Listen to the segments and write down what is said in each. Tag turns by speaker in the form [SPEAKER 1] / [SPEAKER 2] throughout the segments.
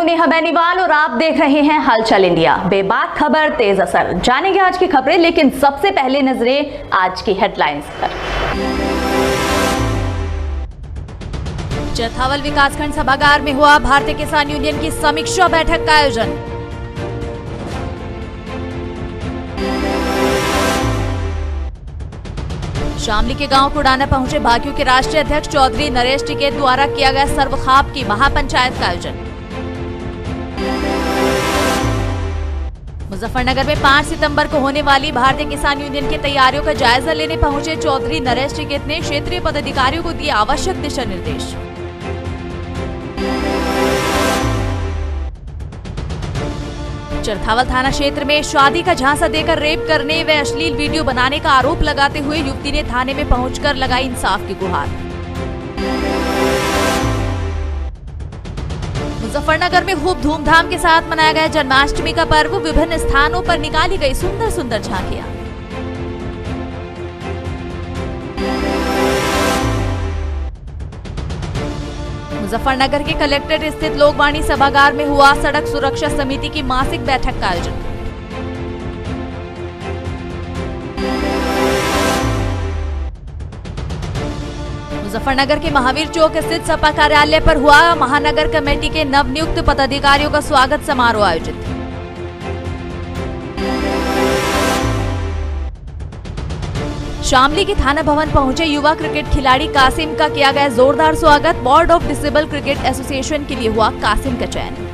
[SPEAKER 1] हूं नेहा बेनीवाल और आप देख रहे हैं हलचल इंडिया। बेबाक खबर तेज असर, जानेंगे आज की खबरें, लेकिन सबसे पहले नजरें आज की हेडलाइंस पर। चरथावल विकासखंड सभागार में हुआ भारतीय किसान यूनियन की समीक्षा बैठक का आयोजन। शामली के गांव कुडाना पहुंचे भाकियू के राष्ट्रीय अध्यक्ष चौधरी नरेश टिकैत द्वारा किया गया सर्वखाप की महापंचायत का आयोजन। मुजफ्फरनगर में 5 सितंबर को होने वाली भारतीय किसान यूनियन की तैयारियों का जायजा लेने पहुंचे चौधरी नरेश टिकैत ने क्षेत्रीय पदाधिकारियों को दिए आवश्यक दिशा निर्देश। चरथावल थाना क्षेत्र में शादी का झांसा देकर रेप करने व अश्लील वीडियो बनाने का आरोप लगाते हुए युवती ने थाने में पहुंचकर लगाई इंसाफ की गुहार। मुजफ्फरनगर में खूब धूमधाम के साथ मनाया गया जन्माष्टमी का पर्व। विभिन्न स्थानों पर निकाली गई सुंदर सुंदर झांकियां। मुजफ्फरनगर के कलेक्ट्रेट स्थित लोकवाणी सभागार में हुआ सड़क सुरक्षा समिति की मासिक बैठक का आयोजन। मुजफ्फरनगर के महावीर चौक स्थित सपा कार्यालय पर हुआ महानगर कमेटी के नवनियुक्त पदाधिकारियों का स्वागत समारोह आयोजित। शामली के थाना भवन पहुंचे युवा क्रिकेट खिलाड़ी कासिम का किया गया जोरदार स्वागत। Board of disable cricket association के लिए हुआ कासिम का चयन।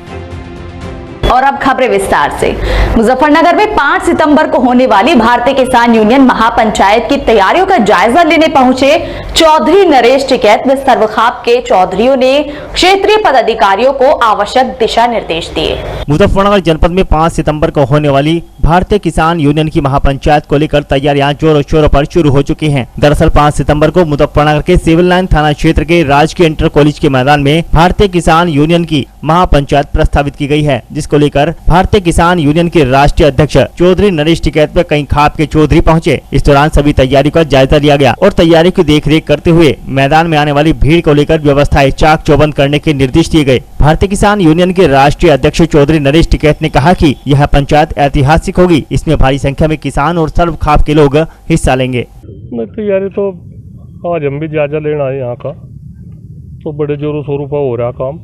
[SPEAKER 1] और अब खबरें विस्तार से। मुजफ्फरनगर में 5 सितंबर को होने वाली भारतीय किसान यूनियन महापंचायत की तैयारियों का जायजा लेने पहुंचे चौधरी नरेश टिकैत व सर्वखाप के चौधरियों ने क्षेत्रीय पदाधिकारियों को आवश्यक दिशा निर्देश दिए।
[SPEAKER 2] मुजफ्फरनगर जनपद में 5 सितंबर को होने वाली भारतीय किसान यूनियन की महापंचायत को लेकर तैयारियां जोरों शोरों पर शुरू हो चुकी हैं। दरअसल 5 सितंबर को मुजफ्फरनगर के सिविल लाइन थाना क्षेत्र के राजकीय इंटर कॉलेज के मैदान में भारतीय किसान यूनियन की महापंचायत प्रस्तावित की गई है, जिसको लेकर भारतीय किसान यूनियन के राष्ट्रीय अध्यक्ष चौधरी नरेश टिकैत व कई खाप के चौधरी पहुंचे। इस दौरान सभी तैयारियों का जायजा लिया गया और तैयारी की देखरेख करते हुए मैदान में आने वाली भीड़ को लेकर व्यवस्थाएं चाक चौबंद करने के निर्देश दिए गए। भारतीय किसान यूनियन के राष्ट्रीय अध्यक्ष चौधरी नरेश टिकैत ने कहा कि यह पंचायत ऐतिहासिक होगी, इसमें भारी संख्या में किसान और सर्व खाप के लोग हिस्सा लेंगे।
[SPEAKER 3] तैयारी तो आज हम भी जायजा लेना है यहाँ का, तो बड़े जोरों शोरों पर हो रहा काम।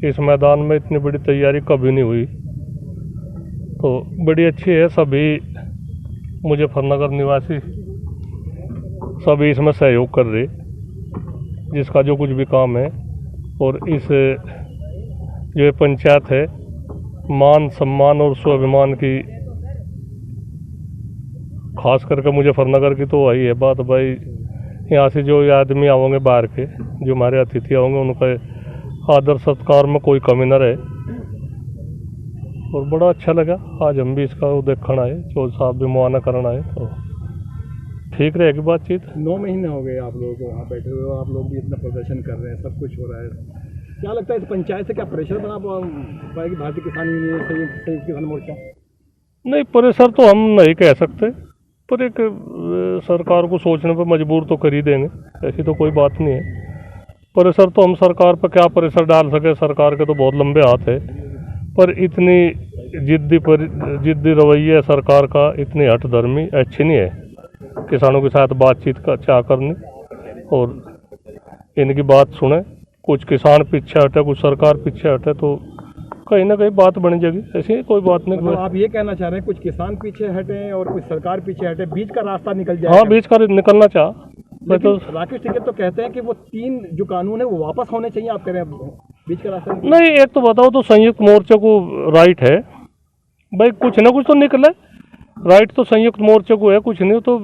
[SPEAKER 3] इस मैदान में इतनी बड़ी तैयारी कभी नहीं हुई, तो बड़ी अच्छी है। सभी मुजफ्फरनगर निवासी सभी इसमें सहयोग कर रहे, जिसका जो कुछ भी काम है। और इस जो पंचायत है, मान सम्मान और स्वाभिमान की, खास करके मुजफ्फरनगर की तो वही है बात भाई। यहाँ से जो आदमी आओगे बाहर के, जो हमारे अतिथि आओगे, उनका आदर सत्कार में कोई कमी न रहे। और बड़ा अच्छा लगा आज हम भी इसका देखना है, चौधरी साहब भी मुआयना करना है, तो ठीक रहेगी बातचीत।
[SPEAKER 4] 9 महीने हो गए आप लोगों को वहाँ बैठे हुए हो, आप लोग भी इतना प्रदर्शन कर रहे हैं, सब कुछ हो रहा है। क्या लगता है इस पंचायत से क्या प्रेशर बना पाएगी भारतीय किसान यूनियन संयुक्त किसान मोर्चा? नहीं,
[SPEAKER 3] प्रेशर तो हम नहीं कह सकते, पर एक सरकार को सोचने पर मजबूर तो कर ही देंगे, ऐसी तो कोई बात नहीं है। प्रेशर तो हम सरकार पर क्या प्रेशर डाल सके, सरकार के तो बहुत लंबे हाथ है। पर इतनी जिद्दी रवैया सरकार का, इतनी हठधर्मी अच्छी नहीं है। किसानों के साथ बातचीत का चाह करनी और इनकी बात सुने। कुछ किसान पीछे हटे, कुछ सरकार पीछे हटे, तो कहीं ना कहीं बात बन जाएगी। ऐसी कोई बात नहीं।
[SPEAKER 4] मतलब आप ये कहना चाह रहे हैं कुछ किसान पीछे हटे और कुछ सरकार पीछे हटे, बीच का रास्ता निकल जाए?
[SPEAKER 3] हाँ, बीच का निकलना चाह।
[SPEAKER 4] तो राकेश टिकैत तो कहते हैं कि वो 3 जो कानून है वो वापस होने चाहिए, आप कह रहे हैं बीच का रास्ता
[SPEAKER 3] नहीं। एक तो बताओ, तो संयुक्त मोर्चे को राइट है भाई, कुछ ना कुछ तो निकले। राइट तो संयुक्त मोर्चे को है, कुछ नहीं तो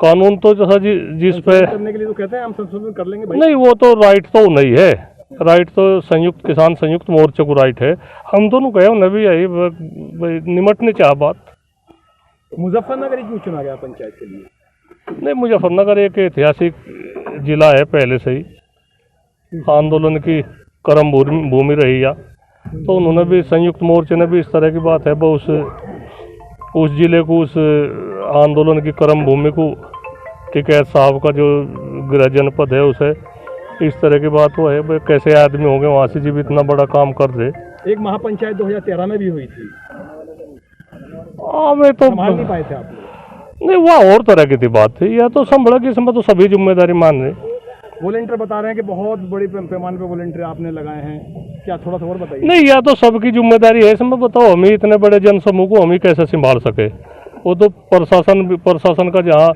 [SPEAKER 3] कानून तो जैसा जिस पे
[SPEAKER 4] करने के लिए तो कहते हैं हम संशोधन कर लेंगे भाई।
[SPEAKER 3] नहीं, वो तो राइट तो नहीं है। राइट तो संयुक्त किसान संयुक्त मोर्चे को राइट है। हम दोनों गए उन्हें भी यही निमटने चाह बात।
[SPEAKER 4] मुजफ्फरनगर ही क्यों चुना गया पंचायत के लिए?
[SPEAKER 3] नहीं, मुजफ्फरनगर एक ऐतिहासिक जिला है, पहले से ही आंदोलन की कर्म भूमि रही है, तो उन्होंने भी संयुक्त मोर्चे ने भी इस तरह की बात है, वो उस जिले को, उस आंदोलन की कर्म भूमि को टिकैत साहब का जो गृह जनपद है उसे इस तरह की बात वो है भाई, कैसे आदमी होंगे वहाँ से जब इतना बड़ा काम कर दे।
[SPEAKER 4] एक महापंचायत 2013 में भी हुई थी,
[SPEAKER 3] मैं तो
[SPEAKER 4] संभाल नहीं पाए थे आप लोग।
[SPEAKER 3] नहीं, वह और तरह की थी बात थी, या तो संभला कि इसमें तो सभी जिम्मेदारी मान रहे।
[SPEAKER 4] वॉलंटियर बता रहे हैं कि बहुत बड़ी पैमाने पे वॉलंटियर आपने लगाए हैं, क्या थोड़ा सा और बताइए।
[SPEAKER 3] नहीं, या तो सबकी जिम्मेदारी है इसमें, बताओ हम ही इतने बड़े जनसमूह को हम ही कैसे संभाल सके। वो तो प्रशासन का जहाँ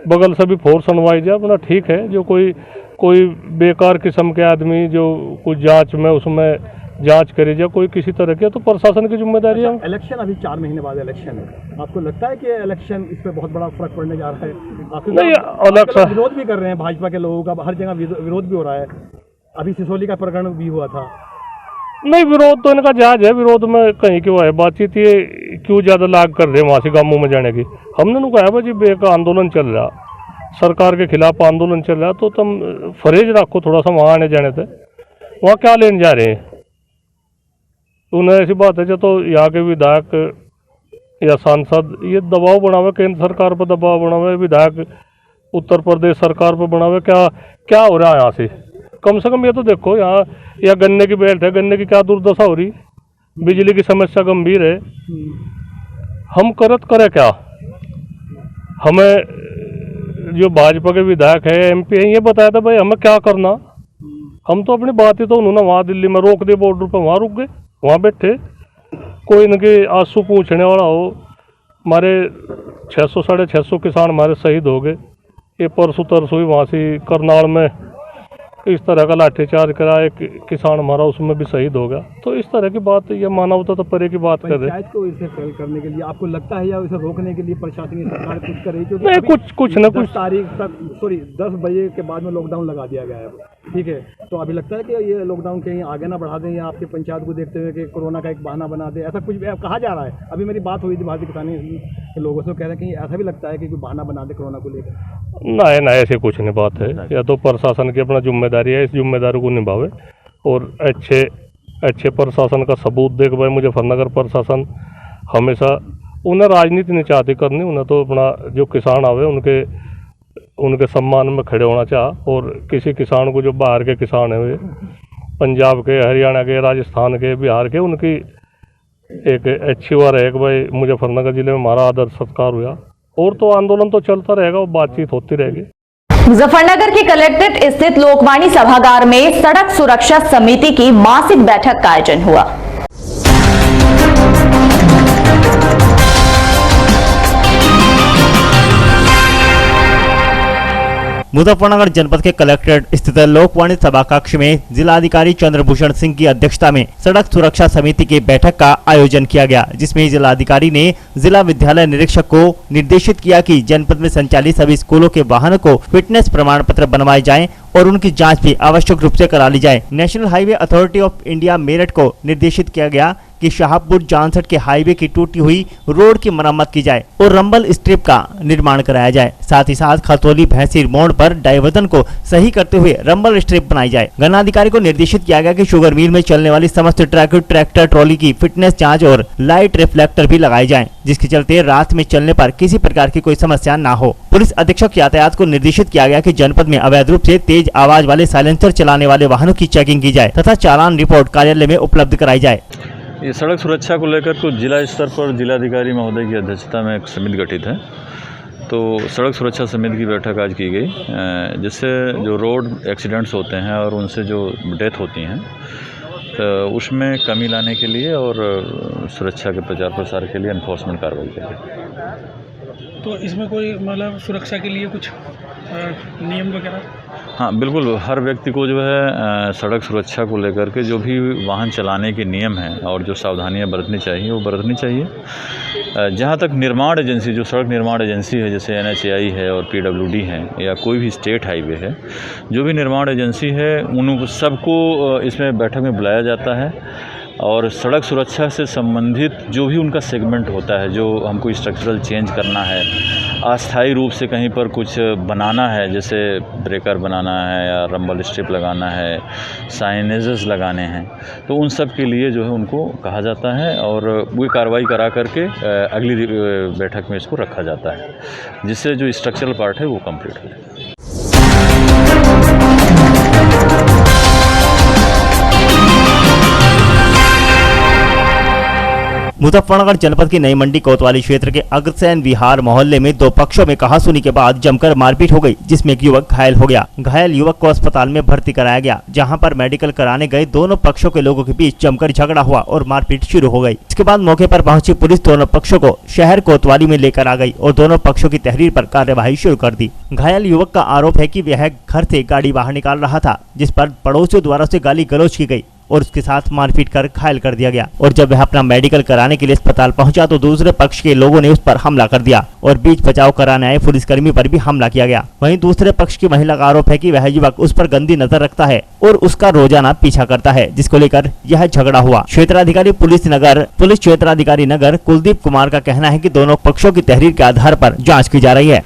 [SPEAKER 3] बगल से भी फोर्स बनवाई जाए अपना, ठीक है। जो कोई बेकार किस्म के आदमी जो कुछ जांच में उसमें जांच करी जाए कोई किसी तरह की, तो प्रशासन की जिम्मेदारी है।
[SPEAKER 4] इलेक्शन अभी 4 महीने बाद इलेक्शन है, आपको लगता है कि इलेक्शन इस पे बहुत बड़ा फर्क पड़ने जा रहा है?
[SPEAKER 3] नहीं,
[SPEAKER 4] इलेक्शन विरोध भी कर रहे हैं भाजपा के लोगों का, हर जगह विरोध भी हो रहा है। अभी सिसोली का प्रकरण भी हुआ था।
[SPEAKER 3] नहीं, विरोध तो इनका जायज है, विरोध में कहीं क्यों है। बातचीत ये क्यों ज़्यादा लाग कर रहे हैं वहाँ से गाँवों में जाने की। हमने उनको कहा भाई जी एक आंदोलन चल रहा, सरकार के खिलाफ आंदोलन चल रहा, तो तुम फरेज रखो थोड़ा सा वहाँ आने जाने से, वहाँ क्या लेने जा रहे हैं। उन्हें ऐसी बात है जो तो यहाँ के विधायक या सांसद ये दबाव बनावे, केंद्र सरकार पर दबाव बनावे, विधायक उत्तर प्रदेश सरकार पर बनावे, क्या हो रहा है यहाँ से। कम से कम ये तो देखो, यहाँ या गन्ने की बेल्ट है, गन्ने की क्या दुर्दशा हो रही, बिजली की समस्या गंभीर है। हम करे क्या। हमें जो भाजपा के विधायक है, MP है, ये बताया था भाई हमें क्या करना। हम तो अपनी बात ही तो उन्होंने वहाँ दिल्ली में रोक दी, बॉर्डर पर, वहाँ रुक गए, वहाँ बैठे। कोई इनके आंसू पूछने वाला हो। हमारे 600 साढ़े 600 किसान हमारे शहीद हो गए। ये परसों तरसों ही वहाँ से करनाल में इस तरह का लाठीचार्ज करा, एक किसान हमारा उसमें भी शहीद हो गया। तो इस तरह की बात, ये मानवता तो परे की बात कर रहे।
[SPEAKER 4] पंचायत को इसे फेल करने के लिए आपको लगता है या इसे रोकने के लिए प्रशासनिक सरकार कुछ कर रही है?
[SPEAKER 3] नहीं, कुछ न कुछ
[SPEAKER 4] 10 बजे के बाद में लॉकडाउन लगा दिया गया है, ठीक है। तो अभी लगता है कि ये लॉकडाउन कहीं आगे ना बढ़ा दें या आपके पंचायत को देखते हुए कि कोरोना का एक बहाना बना दे, ऐसा कुछ कहा जा रहा है। अभी मेरी बात हुई थी भारतीय किसानी के लोगों से, कह रहे हैं कि ऐसा भी लगता है कि कोई बहाना बना दे कोरोना को लेकर।
[SPEAKER 3] ना ऐसी कुछ नहीं बात है। या तो प्रशासन की अपना जिम्मेदारी है, इस जिम्मेदारी को निभावे और अच्छे प्रशासन का सबूत देख भाई। मुजफ्फरनगर प्रशासन हमेशा, उन्हें राजनीति नहीं चाहती करनी, उन्हें तो अपना जो किसान आवे उनके सम्मान में खड़े होना चाह। और किसी किसान को, जो बाहर के किसान है वे पंजाब के, हरियाणा के, राजस्थान के, बिहार के, उनकी एक अच्छी बार है कि भाई मुजफ्फरनगर जिले में हमारा आदर सत्कार हुआ। और तो आंदोलन तो चलता रहेगा और बातचीत होती रहेगी।
[SPEAKER 1] मुजफ्फरनगर के कलेक्ट्रेट स्थित लोकवाणी सभागार में सड़क सुरक्षा समिति की मासिक बैठक का आयोजन हुआ।
[SPEAKER 2] मुजफ्फरनगर जनपद के कलेक्ट्रेट स्थित लोकवाणी सभा कक्ष में जिलाधिकारी चंद्रभूषण सिंह की अध्यक्षता में सड़क सुरक्षा समिति की बैठक का आयोजन किया गया, जिसमें जिलाधिकारी ने जिला विद्यालय निरीक्षक को निर्देशित किया कि जनपद में संचालित सभी स्कूलों के वाहनों को फिटनेस प्रमाण पत्र बनवाए जाएं और उनकी जांच भी आवश्यक रूप से करा ली जाए। National highway authority of India Meerut को निर्देशित किया गया कि शाहपुर जानसठ के हाईवे की टूटी हुई रोड की मरम्मत की जाए और रंबल स्ट्रिप का निर्माण कराया जाए। साथ ही साथ खतौली भैंसी मोड़ पर डायवर्जन को सही करते हुए रंबल स्ट्रिप बनाई जाए। गणाधिकारी को निर्देशित किया गया कि शुगर मिल में चलने वाली समस्त ट्रैक्टर ट्रॉली की फिटनेस जाँच और लाइट रिफ्लेक्टर भी लगाए जाए, जिसके चलते रात में चलने पर किसी प्रकार की कोई समस्या न हो। पुलिस अधीक्षक यातायात को निर्देशित किया गया कि जनपद में अवैध रूप से तेज आवाज वाले साइलेंसर चलाने वाले वाहनों की चेकिंग की जाए तथा चालान रिपोर्ट कार्यालय में उपलब्ध कराई जाए।
[SPEAKER 5] ये सड़क सुरक्षा को लेकर कुछ जिला स्तर पर जिलाधिकारी महोदय की अध्यक्षता में एक समिति गठित है। तो सड़क सुरक्षा समिति की बैठक आज की गई, जिससे जो रोड एक्सीडेंट्स होते हैं और उनसे जो डेथ होती हैं तो उसमें कमी लाने के लिए और सुरक्षा के प्रचार प्रसार के लिए एनफोर्समेंट कार्रवाई के लिए।
[SPEAKER 6] तो इसमें कोई मतलब सुरक्षा के लिए कुछ नियम वगैरह?
[SPEAKER 5] हाँ बिल्कुल, हर व्यक्ति को जो है सड़क सुरक्षा को लेकर के जो भी वाहन चलाने के नियम हैं और जो सावधानियां बरतनी चाहिए वो बरतनी चाहिए। जहाँ तक निर्माण एजेंसी, जो सड़क निर्माण एजेंसी है जैसे NHAI है और PWD है या कोई भी स्टेट हाईवे है, जो भी निर्माण एजेंसी है उन सबको इसमें बैठक में बुलाया जाता है और सड़क सुरक्षा से संबंधित जो भी उनका सेगमेंट होता है, जो हमको स्ट्रक्चरल चेंज करना है, अस्थायी रूप से कहीं पर कुछ बनाना है, जैसे ब्रेकर बनाना है या रंबल स्ट्रिप लगाना है, साइनेजेस लगाने हैं, तो उन सब के लिए जो है उनको कहा जाता है और वो कार्रवाई करा करके अगली बैठक में इसको रखा जाता है, जिससे जो स्ट्रक्चरल पार्ट है वो कंप्लीट हो जाए।
[SPEAKER 2] मुजफ्फरनगर जनपद की नई मंडी कोतवाली क्षेत्र के अग्रसेन विहार मोहल्ले में दो पक्षों में कहासुनी के बाद जमकर मारपीट हो गई, जिसमें एक युवक घायल हो गया। घायल युवक को अस्पताल में भर्ती कराया गया, जहां पर मेडिकल कराने गए दोनों पक्षों के लोगों के बीच जमकर झगड़ा हुआ और मारपीट शुरू हो गई। इसके बाद मौके पर पहुंची पुलिस दोनों पक्षों को शहर कोतवाली में लेकर आ गई और दोनों पक्षों की तहरीर पर कार्यवाही शुरू कर दी। घायल युवक का आरोप है कि वह घर से गाड़ी बाहर निकाल रहा था, जिस पर पड़ोसियों द्वारा उसे गाली गलौज की गई और उसके साथ मारपीट कर घायल कर दिया गया। और जब वह अपना मेडिकल कराने के लिए अस्पताल पहुंचा तो दूसरे पक्ष के लोगों ने उस पर हमला कर दिया और बीच बचाव कराने आए पुलिसकर्मी पर भी हमला किया गया। वहीं दूसरे पक्ष की महिला का आरोप है कि वह युवक उस पर गंदी नजर रखता है और उसका रोजाना पीछा करता है, जिसको लेकर यह झगड़ा हुआ। क्षेत्राधिकारी पुलिस क्षेत्राधिकारी नगर कुलदीप कुमार का कहना है कि दोनों पक्षों की तहरीर के आधार पर जाँच की जा रही है।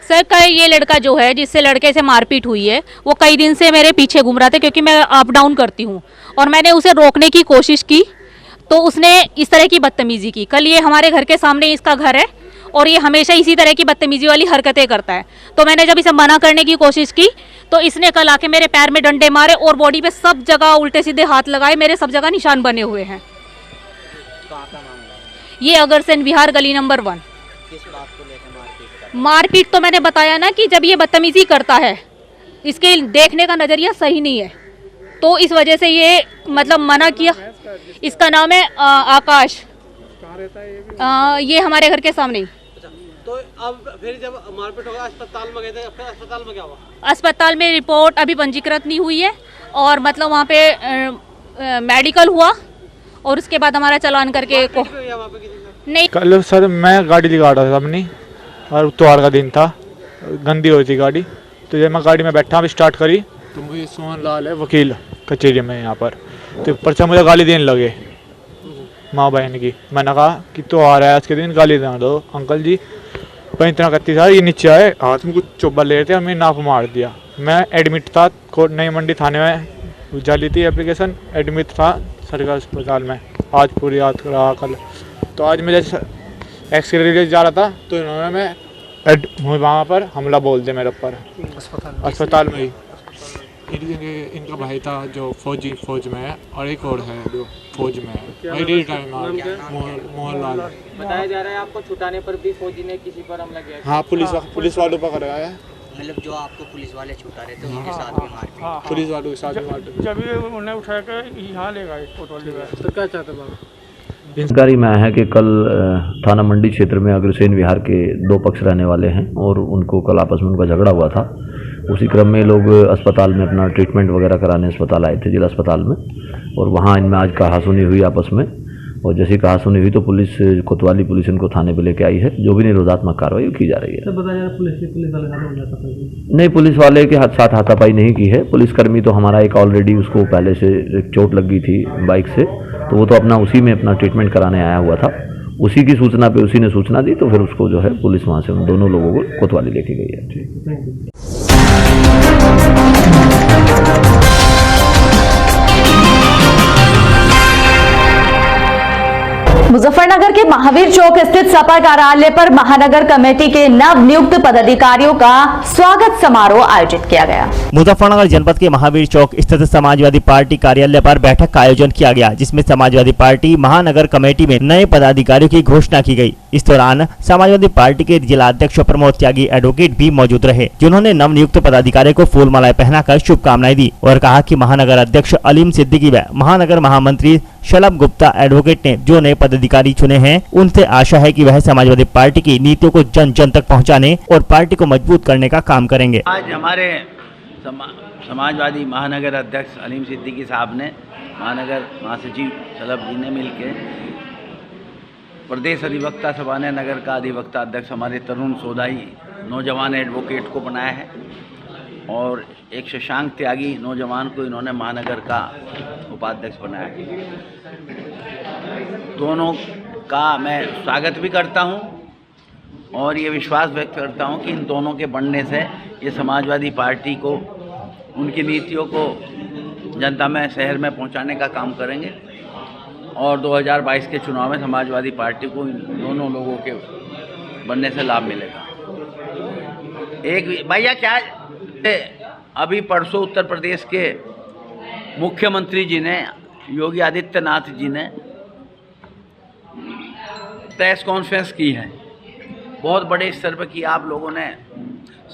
[SPEAKER 7] सर कल ये लड़का जो है जिससे लड़के से मारपीट हुई है वो कई दिन से मेरे पीछे घूम रहा था, क्योंकि मैं अप डाउन करती हूँ और मैंने उसे रोकने की कोशिश की तो उसने इस तरह की बदतमीजी की। कल ये हमारे घर के सामने इसका घर है और ये हमेशा इसी तरह की बदतमीजी वाली हरकतें करता है। तो मैंने जब इसे मना करने की कोशिश की तो इसने कल आके मेरे पैर में डंडे मारे और बॉडी पे सब जगह उल्टे सीधे हाथ लगाए, मेरे सब जगह निशान बने हुए हैं। ये अग्रसेन विहार गली नंबर 1। मारपीट तो मैंने बताया ना कि जब ये बदतमीजी करता है, इसके देखने का नजरिया सही नहीं है, तो इस वजह से ये मतलब मना किया। इसका नाम है आकाश। ये हमारे घर के सामने ही।
[SPEAKER 8] तो अब फिर जब मारपीट होगा अस्पताल में गए थे, फिर अस्पताल में क्या हुआ?
[SPEAKER 7] अस्पताल में रिपोर्ट अभी पंजीकृत नहीं हुई है और मतलब वहाँ पे मेडिकल हुआ और उसके बाद हमारा चालान करके नहीं।
[SPEAKER 9] कल सर मैं गाड़ी निकाल रहा था अपनी और त्योहार का दिन था, गंदी हो रही थी गाड़ी, तो जब मैं गाड़ी में बैठा स्टार्ट करी तो मुझे सोहन लाल है वकील कचहरी में यहाँ पर, तो पर्चा मुझे गाली देने लगे माँ बहन की। मैंने कहा कि त्योहार है आज के दिन गाली देना दो अंकल जी। पर इतना करती था, ये नीचे आए हाथ में कुछ चोबा ले रहे थे और मैंने नाप मार दिया। मैं एडमिट था नई मंडी थाने में, जाली थी एप्लीकेशन, एडमिट था सरकारी अस्पताल में। आज पूरी रात रहा कल, तो आज मैं जैसे एक्सरे जा रहा था तो इन्होंने मैं वहाँ पर हमला बोल दिया मेरे ऊपर अस्पताल में ही। इनका भाई था जो फौज में है और एक और है जो फौज में है, मोहनलाल।
[SPEAKER 8] बताया जा रहा है आपको छुटाने पर भी फौजी ने किसी पर हमला किया।
[SPEAKER 9] हाँ, पुलिस वालों पर कराया है।
[SPEAKER 8] मतलब जो आपको पुलिस वाले छुटा रहे थे उनके साथ में मारपीट,
[SPEAKER 9] पुलिस वालों के साथ में मारपीट।
[SPEAKER 6] जब ये उन्हें उठा कर यहाँ ले गए कोतवाली में,
[SPEAKER 8] तो क्या चाहते बाबा?
[SPEAKER 10] जानकारी में आया है कि कल थाना मंडी क्षेत्र में अग्रसेन विहार के दो पक्ष रहने वाले हैं और उनको कल आपस में उनका झगड़ा हुआ था। उसी क्रम में लोग अस्पताल में अपना ट्रीटमेंट वगैरह कराने अस्पताल आए थे, जिला अस्पताल में, और वहाँ इनमें आज कहासुनी हुई आपस में। और जैसी कहासुनी हुई तो पुलिस कोतवाली पुलिस इनको थाने पे लेके आई है, जो भी निरोधात्मक कार्रवाई की जा रही है। नहीं, पुलिस वाले के साथ हाथापाई नहीं की है। पुलिसकर्मी तो हमारा एक ऑलरेडी उसको पहले से चोट लग गई थी बाइक से, तो वो तो अपना उसी में अपना ट्रीटमेंट कराने आया हुआ था। उसी की सूचना पे उसी ने सूचना दी तो फिर उसको जो है पुलिस वहाँ से उन दोनों लोगों को कोतवाली लेके गई है।
[SPEAKER 1] मुजफ्फरनगर के महावीर चौक स्थित सपा कार्यालय पर महानगर कमेटी के नव नियुक्त पदाधिकारियों का स्वागत समारोह आयोजित किया गया।
[SPEAKER 2] मुजफ्फरनगर जनपद के महावीर चौक स्थित समाजवादी पार्टी कार्यालय पर बैठक का आयोजन किया गया, जिसमें समाजवादी पार्टी महानगर कमेटी में नए पदाधिकारियों की घोषणा की गई। इस दौरान समाजवादी पार्टी के जिला अध्यक्ष प्रमोद त्यागी एडवोकेट भी मौजूद रहे, जिन्होंने नव नियुक्त पदाधिकारी को फूल मालाएं पहनाकर शुभकामनाएं दी और कहा कि महानगर अध्यक्ष अलीम सिद्दीकी व महानगर महामंत्री शलभ गुप्ता एडवोकेट ने जो नए पदाधिकारी चुने हैं उनसे आशा है कि वह समाजवादी पार्टी की नीतियों को जन जन तक पहुंचाने और पार्टी को मजबूत करने का काम करेंगे।
[SPEAKER 11] आज हमारे समाजवादी महानगर अध्यक्ष अलीम सिद्दीकी साहब ने महानगर महासचिव शलभ जी ने मिलकर प्रदेश अधिवक्ता सभा ने नगर का अधिवक्ता अध्यक्ष हमारे तरुण सोधाई नौजवान एडवोकेट को बनाया है। और एक शशांक त्यागी नौजवान को इन्होंने महानगर का उपाध्यक्ष बनाया। दोनों का मैं स्वागत भी करता हूं और ये विश्वास व्यक्त करता हूं कि इन दोनों के बनने से ये समाजवादी पार्टी को, उनकी नीतियों को जनता में, शहर में पहुंचाने का काम करेंगे और 2022 के चुनाव में समाजवादी पार्टी को इन दोनों लोगों के बनने से लाभ मिलेगा। एक भैया क्या अभी परसों उत्तर प्रदेश के मुख्यमंत्री जी ने, योगी आदित्यनाथ जी ने प्रेस कॉन्फ्रेंस की है, बहुत बड़े स्तर पर की। आप लोगों ने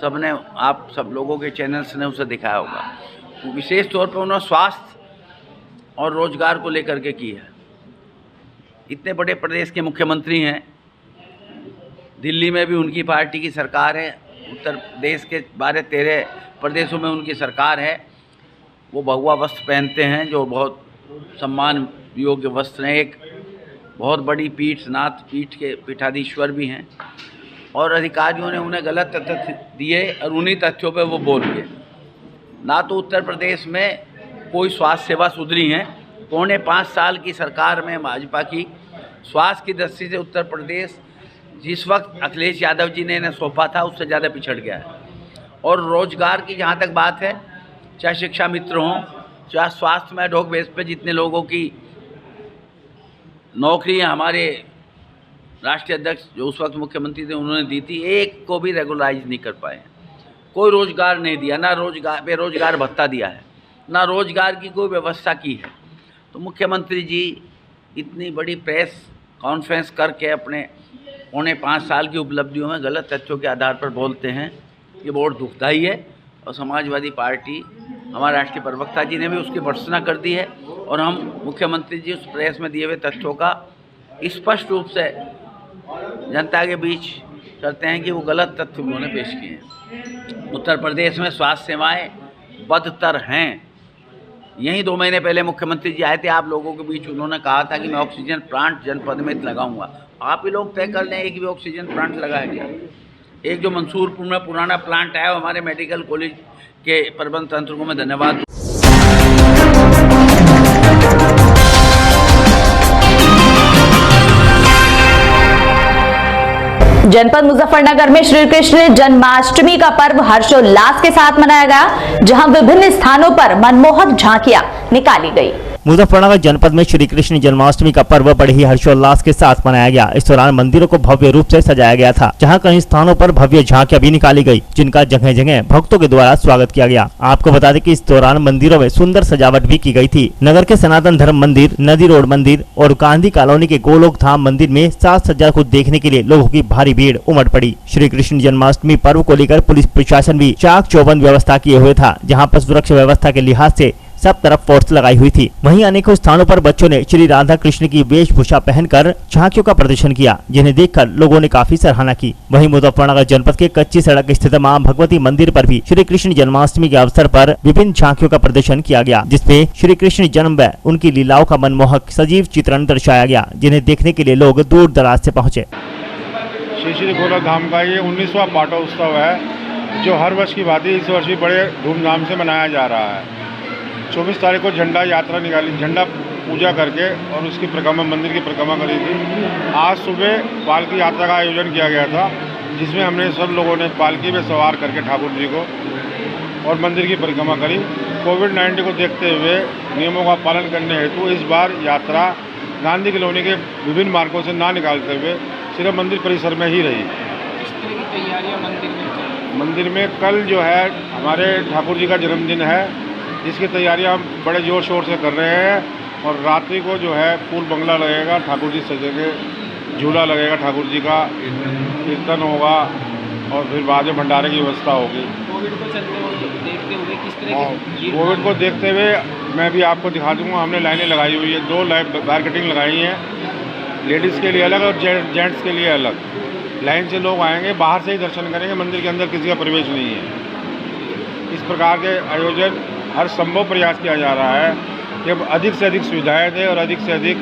[SPEAKER 11] सबने, आप सब लोगों के चैनल्स ने उसे दिखाया होगा। विशेष तौर पर उन्होंने स्वास्थ्य और रोजगार को लेकर के की है। इतने बड़े प्रदेश के मुख्यमंत्री हैं, दिल्ली में भी उनकी पार्टी की सरकार है, उत्तर प्रदेश के 12-13 प्रदेशों में उनकी सरकार है। वो भगवा वस्त्र पहनते हैं जो बहुत सम्मान योग्य वस्त्र हैं। एक बहुत बड़ी पीठ, नाथ पीठ के पीठाधीश्वर भी हैं और अधिकारियों ने उन्हें गलत तथ्य दिए और उन्हीं तथ्यों पे वो बोल गए। ना तो उत्तर प्रदेश में कोई स्वास्थ्य सेवा सुधरी है। 4.5 साल की सरकार में भाजपा की स्वास्थ्य की दृष्टि से उत्तर प्रदेश जिस वक्त अखिलेश यादव जी ने इन्हें सौंपा था उससे ज़्यादा पिछड़ गया है। और रोजगार की जहाँ तक बात है, चाहे शिक्षा मित्र हों, चाहे स्वास्थ्य में एडहॉक बेस पे जितने लोगों की नौकरियाँ हमारे राष्ट्रीय अध्यक्ष जो उस वक्त मुख्यमंत्री थे उन्होंने दी थी, एक को भी रेगुलराइज नहीं कर पाए। कोई रोजगार नहीं दिया, ना रोजगार, बेरोजगार भत्ता दिया है, ना रोजगार की कोई व्यवस्था की है। तो मुख्यमंत्री जी इतनी बड़ी प्रेस कॉन्फ्रेंस करके अपने 4.5 साल की उपलब्धियों में गलत तथ्यों के आधार पर बोलते हैं। ये बहुत दुखदायी है और समाजवादी पार्टी, हमारे राष्ट्रीय प्रवक्ता जी ने भी उसकी भर्त्सना कर दी है और हम मुख्यमंत्री जी उस प्रेस में दिए हुए तथ्यों का स्पष्ट रूप से जनता के बीच करते हैं कि वो गलत तथ्य उन्होंने पेश किए हैं। उत्तर प्रदेश में स्वास्थ्य सेवाएं बदतर हैं। यही 2 महीने पहले मुख्यमंत्री जी आए थे, आप लोगों के बीच उन्होंने कहा था कि मैं ऑक्सीजन प्लांट जनपद में लगाऊंगा। आप ही लोग तय कर लें एक भी ऑक्सीजन प्लांट लगाया गया। एक जो मंसूरपुर में पुराना प्लांट है, हमारे मेडिकल कॉलेज के प्रबंध तंत्र को मैं धन्यवाद।
[SPEAKER 1] जनपद मुजफ्फरनगर में श्री कृष्ण जन्माष्टमी का पर्व हर्षोल्लास के साथ मनाया गया, जहां विभिन्न स्थानों पर मनमोहक झांकियां निकाली गई।
[SPEAKER 2] मुजफ्फरनगर जनपद में श्री कृष्ण जन्माष्टमी का पर्व बड़े ही हर्षोल्लास के साथ मनाया गया। इस दौरान मंदिरों को भव्य रूप से सजाया गया था, जहां कई स्थानों पर भव्य झांकियां भी निकाली गई, जिनका जगह जगह भक्तों के द्वारा स्वागत किया गया। आपको बता दें कि इस दौरान मंदिरों में सुंदर सजावट भी की गई थी। नगर के सनातन धर्म मंदिर, नदी रोड मंदिर और गांधी कॉलोनी के गोलोक धाम मंदिर में साज सज्जा को देखने के लिए लोगों की भारी भीड़ उमड़ पड़ी। श्री कृष्ण जन्माष्टमी पर्व को लेकर पुलिस प्रशासन भी चाक चौबंद व्यवस्था किए हुए था, जहाँ पर सुरक्षा व्यवस्था के लिहाज से सब तरफ फोर्स लगाई हुई थी। वहीं अनेकों स्थानों पर बच्चों ने श्री राधा कृष्ण की वेशभूषा पहनकर झांकियों का प्रदर्शन किया, जिन्हें देखकर लोगों ने काफी सराहना की। वहीं मुजफ्फरनगर जनपद के कच्ची सड़क स्थित मां भगवती मंदिर पर भी श्री कृष्ण जन्माष्टमी के अवसर पर विभिन्न झांकियों का प्रदर्शन किया गया, जिसमें श्री कृष्ण जन्म व उनकी लीलाओं का मनमोहक सजीव चित्रण दर्शाया गया, जिन्हें देखने के लिए लोग दूर दराज से पहुँचे।
[SPEAKER 12] श्री गोलोक धाम का ये 19वां पाटोत्सव है, जो हर वर्ष की भांति इस वर्ष भी बड़े धूमधाम से मनाया जा रहा है। 24 तारीख को झंडा यात्रा निकाली, झंडा पूजा करके और उसकी परिक्रमा, मंदिर की परिक्रमा करी थी। आज सुबह पालकी यात्रा का आयोजन किया गया था, जिसमें हमने सब लोगों ने पालकी में सवार करके ठाकुर जी को और मंदिर की परिक्रमा करी। कोविड-19 को देखते हुए नियमों का पालन करने हेतु इस बार यात्रा गांधी कॉलोनी के विभिन्न मार्गों से ना निकालते हुए सिर्फ मंदिर परिसर में ही रही।
[SPEAKER 6] किस तरह की तैयारियां
[SPEAKER 12] मंदिर में कल जो है हमारे ठाकुर जी का जन्मदिन है, इसकी तैयारियां हम बड़े ज़ोर शोर से कर रहे हैं। और रात्रि को जो है फूल बंगला लगेगा, ठाकुर जी सजेंगे, झूला लगेगा, ठाकुर जी का कीर्तन होगा और फिर बाद में भंडारे की व्यवस्था होगी।
[SPEAKER 6] कोविड को देखते हुए किस तरह की
[SPEAKER 12] कोविड को देखते हुए मैं भी आपको दिखा दूँगा, हमने लाइनें लगाई हुई है, 2 लाइन मार्केटिंग लगाई हैं, लेडीज़ के लिए अलग और जेंट्स के लिए अलग। लाइन से लोग आएंगे, बाहर से ही दर्शन करेंगे, मंदिर के अंदर किसी का प्रवेश नहीं है। इस प्रकार के आयोजन हर संभव प्रयास किया जा रहा है कि अब अधिक से अधिक सुविधाएं दें और अधिक से अधिक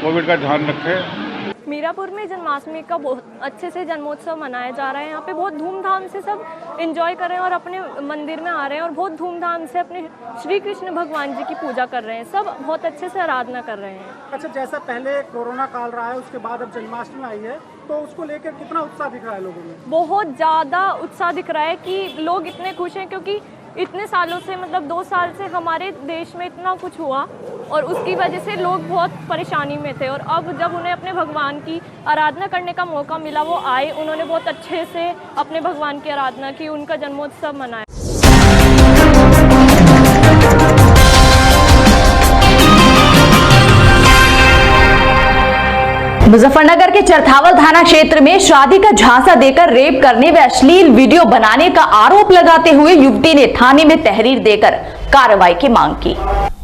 [SPEAKER 12] कोविड का ध्यान रखें।
[SPEAKER 13] मीरापुर में जन्माष्टमी का बहुत अच्छे से जन्मोत्सव मनाया जा रहा है। यहाँ पे बहुत धूमधाम से सब एंजॉय कर रहे हैं और अपने मंदिर में आ रहे हैं और बहुत धूमधाम से अपने श्री कृष्ण भगवान जी की पूजा कर रहे हैं। सब बहुत अच्छे से आराधना कर रहे हैं।
[SPEAKER 14] अच्छा, जैसा पहले कोरोना काल रहा है, उसके बाद अब जन्माष्टमी आई है, तो उसको लेकर कितना उत्साह दिख रहा है लोगों में?
[SPEAKER 13] बहुत ज़्यादा उत्साह दिख रहा है कि लोग इतने खुश हैं, क्योंकि इतने सालों से मतलब 2 साल से हमारे देश में इतना कुछ हुआ और उसकी वजह से लोग बहुत परेशानी में थे। और अब जब उन्हें अपने भगवान की आराधना करने का मौका मिला, वो आए, उन्होंने बहुत अच्छे से अपने भगवान की आराधना की, उनका जन्मोत्सव मनाया।
[SPEAKER 1] मुजफ्फरनगर के चरथावल थाना क्षेत्र में शादी का झांसा देकर रेप करने व अश्लील वीडियो बनाने का आरोप लगाते हुए युवती ने थाने में तहरीर देकर कार्रवाई की मांग की।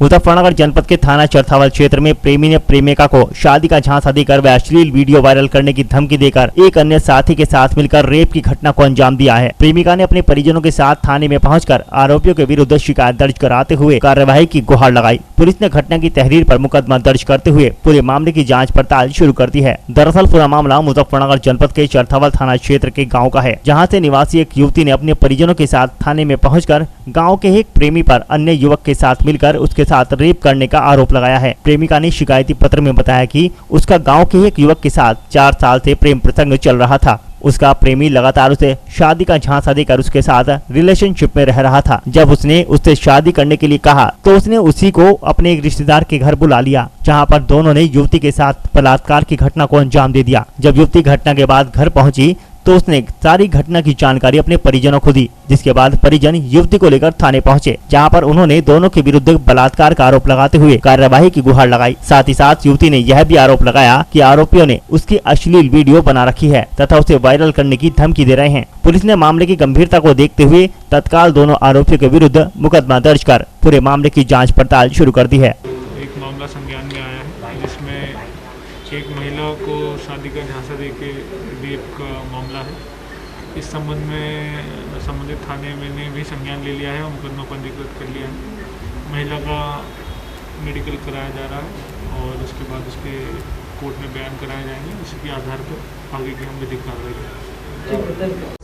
[SPEAKER 2] मुजफ्फरनगर जनपद के थाना चरथावल क्षेत्र में प्रेमी ने प्रेमिका को शादी का झांसा देकर व अश्लील वीडियो वायरल करने की धमकी देकर एक अन्य साथी के साथ मिलकर रेप की घटना को अंजाम दिया है। प्रेमिका ने अपने परिजनों के साथ थाने में पहुंचकर आरोपियों के विरुद्ध शिकायत दर्ज कराते हुए कार्रवाई की गुहार लगाई। पुलिस ने घटना की तहरीर पर मुकदमा दर्ज करते हुए पूरे मामले की जाँच पड़ताल शुरू कर दी है। दरअसल पूरा मामला मुजफ्फरनगर जनपद के चरथावल थाना क्षेत्र के गाँव का है, जहाँ से निवासी एक युवती ने अपने परिजनों के साथ थाने में पहुंचकर गांव के एक प्रेमी पर अन्य युवक के साथ मिलकर उसके साथ रेप करने का आरोप लगाया है। प्रेमिका ने शिकायती पत्र में बताया कि उसका गांव के एक युवक के साथ 4 साल से प्रेम प्रसंग चल रहा था। उसका प्रेमी लगातार उसे शादी का झांसा देकर उसके साथ रिलेशनशिप में रह रहा था। जब उसने उससे शादी करने के लिए कहा तो उसने उसी को अपने एक रिश्तेदार के घर बुला लिया, जहां पर दोनों ने युवती के साथ बलात्कार की घटना को अंजाम दे दिया। जब युवती घटना के बाद घर पहुंची तो उसने सारी घटना की जानकारी अपने परिजनों को दी, जिसके बाद परिजन युवती को लेकर थाने पहुंचे, जहां पर उन्होंने दोनों के विरुद्ध बलात्कार का आरोप लगाते हुए कार्यवाही की गुहार लगाई। साथ ही साथ युवती ने यह भी आरोप लगाया कि आरोपियों ने उसकी अश्लील वीडियो बना रखी है तथा उसे वायरल करने की धमकी दे रहे हैं। पुलिस ने मामले की गंभीरता को देखते हुए तत्काल दोनों आरोपियों के विरुद्ध मुकदमा दर्ज कर पूरे मामले की जाँच पड़ताल शुरू कर दी है।
[SPEAKER 9] एक मामला संज्ञान में आया है, जिसमें एक महिला को शादी का झांसा देके रेप का मामला है। इस संबंध में संबंधित थाने में भी संज्ञान ले लिया है और मुकदमा पंजीकृत कर लिया है। महिला का मेडिकल कराया जा रहा है और उसके बाद उसके कोर्ट में बयान कराए जाएंगे। इसके आधार पर आगे की हम विधिक कार्रवाई करेंगे।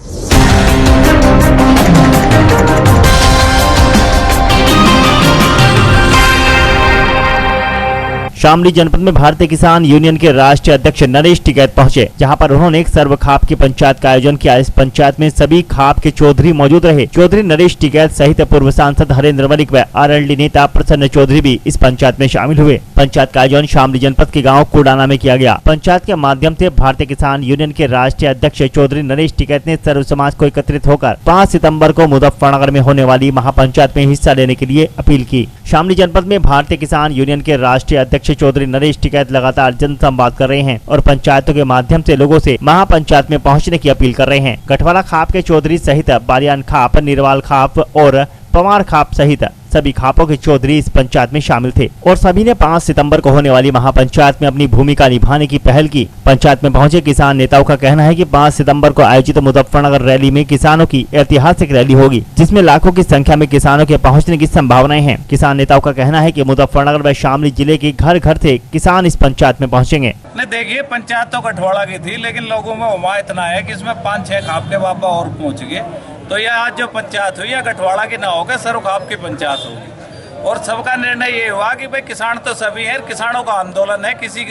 [SPEAKER 2] शामली जनपद में भारतीय किसान यूनियन के राष्ट्रीय अध्यक्ष नरेश टिकैत पहुंचे, जहां पर उन्होंने एक सर्व खाप की पंचायत का आयोजन किया। इस पंचायत में सभी खाप के चौधरी मौजूद रहे। चौधरी नरेश टिकैत सहित पूर्व सांसद हरेंद्र मलिक व आरएलडी नेता प्रसन्न चौधरी भी इस पंचायत में शामिल हुए। पंचायत का आयोजन शामली जनपद के गाँव कुडाना में किया गया। पंचायत के माध्यम से भारतीय किसान यूनियन के राष्ट्रीय अध्यक्ष चौधरी नरेश टिकैत ने सर्व समाज को एकत्रित होकर 5 सितम्बर को मुजफ्फरनगर में होने वाली महापंचायत में हिस्सा लेने के लिए अपील की। शामली जनपद में भारतीय किसान यूनियन के राष्ट्रीय अध्यक्ष चौधरी नरेश टिकैत लगातार जनसंवाद कर रहे हैं और पंचायतों के माध्यम से लोगों से महापंचायत में पहुंचने की अपील कर रहे हैं। गठवाला खाप के चौधरी सहित बालियान खाप, निर्वाल खाप और पवार खाप सहित सभी खापों के चौधरी इस पंचायत में शामिल थे और सभी ने 5 सितंबर को होने वाली महापंचायत में अपनी भूमिका निभाने की पहल की। पंचायत में पहुंचे किसान नेताओं का कहना है कि 5 सितंबर को आयोजित मुजफ्फरनगर रैली में किसानों की ऐतिहासिक रैली होगी, जिसमें लाखों की संख्या में किसानों के पहुंचने की संभावनाएं हैं। किसान नेताओं का कहना है कि मुजफ्फरनगर व शामली जिले के घर घर से किसान इस पंचायत में पहुँचेंगे।
[SPEAKER 15] देखिए, पंचायत तो गठवाड़ा की थी, लेकिन लोगों में उम्मीद इतना है कि इसमें 5-6 खाप के बाबा और पहुँच गए, तो यह आज जो पंचायत हुई है गठवाड़ा की ना होकर सर्व खाप की पंचायत होगी। और सबका निर्णय ये हुआ कि भाई किसान तो सभी हैं, किसानों का आंदोलन है, किसी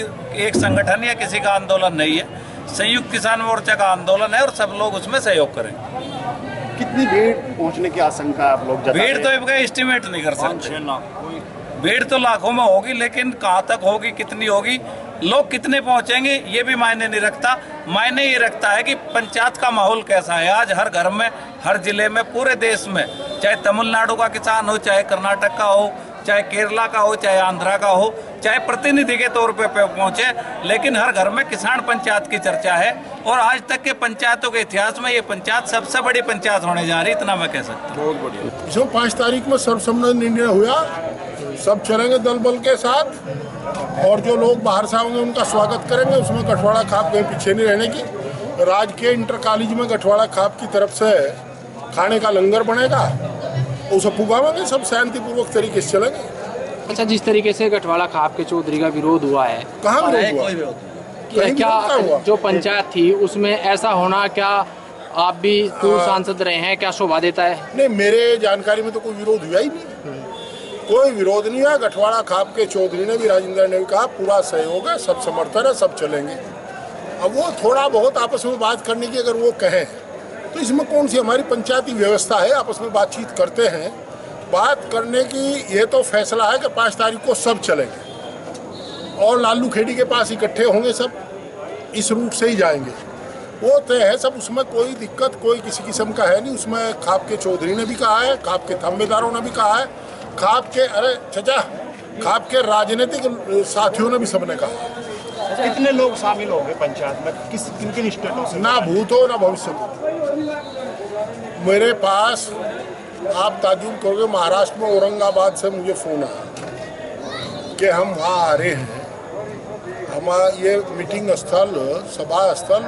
[SPEAKER 15] एक संगठन या किसी का आंदोलन नहीं है, संयुक्त किसान मोर्चा का आंदोलन है और सब लोग उसमें सहयोग करें।
[SPEAKER 16] कितनी भीड़ पहुंचने की आशंका आप लोग जता रहे हैं?
[SPEAKER 15] भीड़ तो एस्टिमेट नहीं कर सकते, भीड़ तो लाखों में होगी, लेकिन कहाँ तक होगी, कितनी होगी, लोग कितने पहुंचेंगे ये भी मायने नहीं रखता। मायने ये रखता है कि पंचायत का माहौल कैसा है। आज हर घर में, हर जिले में, पूरे देश में, चाहे तमिलनाडु का किसान हो, चाहे कर्नाटक का हो, चाहे केरला का हो, चाहे आंध्रा का हो, चाहे प्रतिनिधि के तौर पे पहुंचे, लेकिन हर घर में किसान पंचायत की चर्चा है। और आज तक के पंचायतों के इतिहास में ये पंचायत सबसे बड़ी पंचायत होने जा रही, इतना मैं कह सकता हूँ।
[SPEAKER 16] बहुत बढ़िया।
[SPEAKER 12] जो 5 तारीख में सर्वसम्मत निर्णय हुआ, सब चलेंगे दल बल के साथ और जो लोग बाहर से आएंगे उनका स्वागत करेंगे। उसमें गठवाड़ा खाप कहीं पीछे नहीं रहने की। राजकीय इंटर कॉलेज में गठवाड़ा खाप की तरफ से खाने का लंगर बनेगा, उसे पुगावेंगे, सब शांतिपूर्वक तरीके से चलेंगे।
[SPEAKER 14] अच्छा, जिस तरीके से गठवाड़ा खाप के चौधरी का विरोध हुआ है,
[SPEAKER 12] कहाँ विरोध हुआ?
[SPEAKER 17] क्या जो पंचायत थी उसमें ऐसा होना, क्या आप भी पूर्व सांसद रहे हैं, क्या शोभा देता है?
[SPEAKER 18] नहीं, मेरे जानकारी में तो कोई विरोध हुआ ही नहीं, कोई विरोध नहीं हुआ। गठवाड़ा खाप के चौधरी ने भी, राजेंद्र ने भी कहा पूरा सहयोग है, सब समर्थन है, सब चलेंगे। अब वो थोड़ा बहुत आपस में बात करने की अगर वो कहें तो इसमें कौन सी हमारी पंचायती व्यवस्था है, आपस में बातचीत करते हैं। बात करने की ये तो फैसला है कि 5 तारीख को सब चलेंगे और लालू खेड़ी के पास इकट्ठे होंगे, सब इस रूट से ही जाएंगे, वो तय है सब। उसमें कोई दिक्कत कोई किसी किस्म का है नहीं। उसमें खाप के चौधरी ने भी कहा है, खाप के थामेदारों ने भी कहा है, खाप के खाप के राजनीतिक साथियों ने भी सबने कहा।
[SPEAKER 4] कितने लोग शामिल होंगे पंचायत में, किन किन स्टेटों से? ना
[SPEAKER 18] भूत हो ना भविष्य हो। मेरे पास आप ताजुब करोगे, महाराष्ट्र में औरंगाबाद से मुझे फ़ोन आया कि हम वहाँ आ रहे हैं, हमारा ये मीटिंग स्थल, सभा स्थल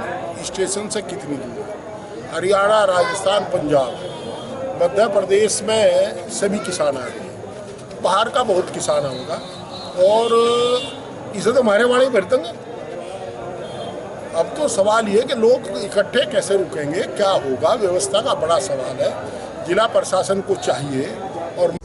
[SPEAKER 18] स्टेशन से कितनी दूर है। हरियाणा, राजस्थान, पंजाब, मध्य प्रदेश में सभी किसान आ रहे हैं, बाहर का बहुत किसान होगा और इसे तो हमारे वाले भर देंगे। अब तो सवाल ये कि लोग इकट्ठे कैसे रुकेंगे, क्या होगा, व्यवस्था का बड़ा सवाल है। जिला प्रशासन को चाहिए और